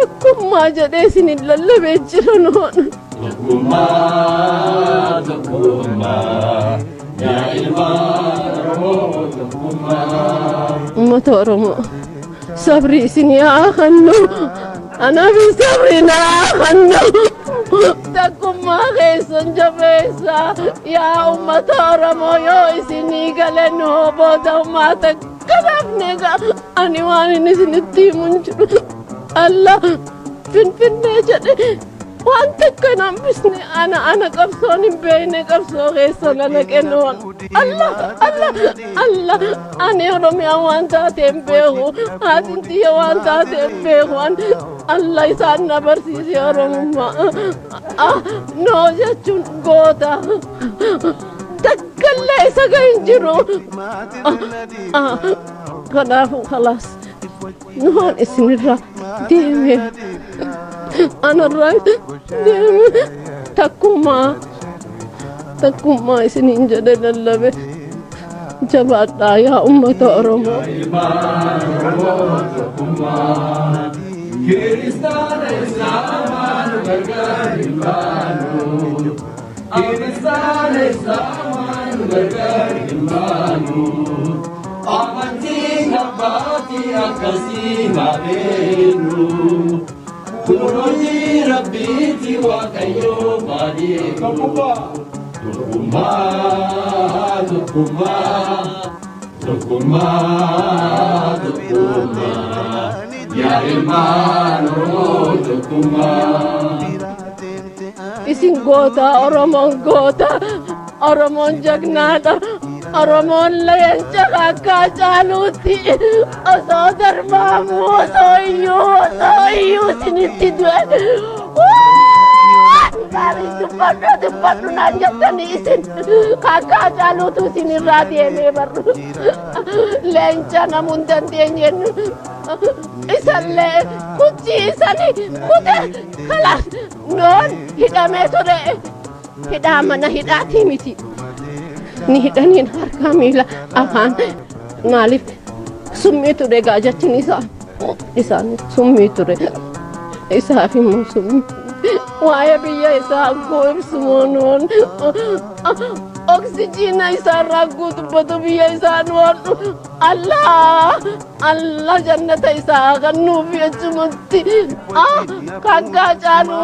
Takkummaa jedhee isin lallabee jira noon. Uummata Oromoo sabri isin yaa kannu anaaf sabri naa kannu takkummaa keessan jabeessa yaa uummata Oromoo yoo isinii galee noo booda uummata kanaafne ani waan inni isinitti himuun jiru Allah finfinnee jedhe waan takka hin hambisne ana qabsoon hin beekne qabsoo keessa nana kennuun Allah ani Oromiyaa waan taate hin beeku haatiin xiyya waan taate hin beeku Allah isaan na barsiise Oromummaa noo jechuun goota takkallee isa gahin jiru kanaafu khalaas noon isinirraa deeme anarraa deeme takkummaa isiniin jedhe lallabe jabaadhaa yaa uummata Oromoo. Kiristaana Islaamaan gargaar hin baanu. Kiristaana Islaamaan gargaar hin baanu. Amantiin abbaatii akkasii haa beeknu. Kun hojii Rabbiiti Waaqayyoo haa beeknu. Tokkummaa yaa ilmaan Oromoo tokkummaa. Isin goota Oromoon jagnaadha. Oromoon leenca akka caaluutti osoo darbaamu osoo iyyuu isinitti du'e. Dubbadhu naan jettanii isin akka caaluutu isinirraa deemee barru. Leenca namuu hin dandeenyeen isallee kuchiisanii kute kalaas noon hidhamee ture. Hidhaa mana hidhaatii miti. Ni hidhaniin harka miila afaan maaliif summii ture gaajachin isaan summii ture isaaf immoo summii waa'ee biyya isaa akkoo ibsumoo noon oksijiina isaarraa guutubbatu biyya isaa noonu Allah jannata isaa kan nuuf jechumutti kakkaa caalu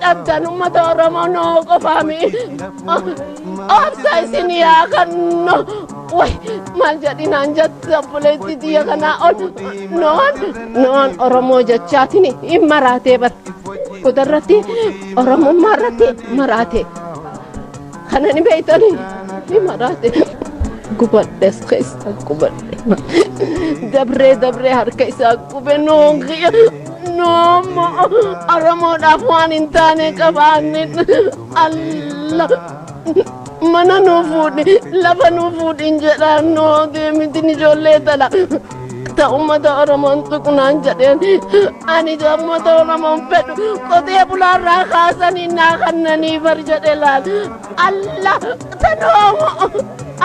dhabdan uummata Oromoo noo qofaami obsa isin yaa kanno way maal jedhinaan jette obboleetti xiyya kanaa ol noon Oromoo jechaatiin hin maraatee bar kutarratti Oromummaa irratti maraate kana ni beeytanii ni maraate gubadhes keessa gubadhe dabree harka isaa gube noon kiyya noomo Oromoodhaaf waan hin taane qabaanne Allah mana nuu fuudhi lafa nuu fuudhin jedhaan noo deemitin ijoollee tala ta uummata Oromoon tuqunaan jedheen ani uummata Oromoon fedhu qotee bulaarraa kaasanii naa kannanii bar jedhe laal Allah tanoomo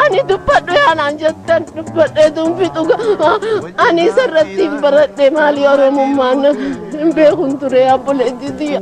ani dubbadhu yaanaan jettan dubbadhee duunfixu ani isarratti hin baradhe maali Oromummaan hin beekun ture obboleetti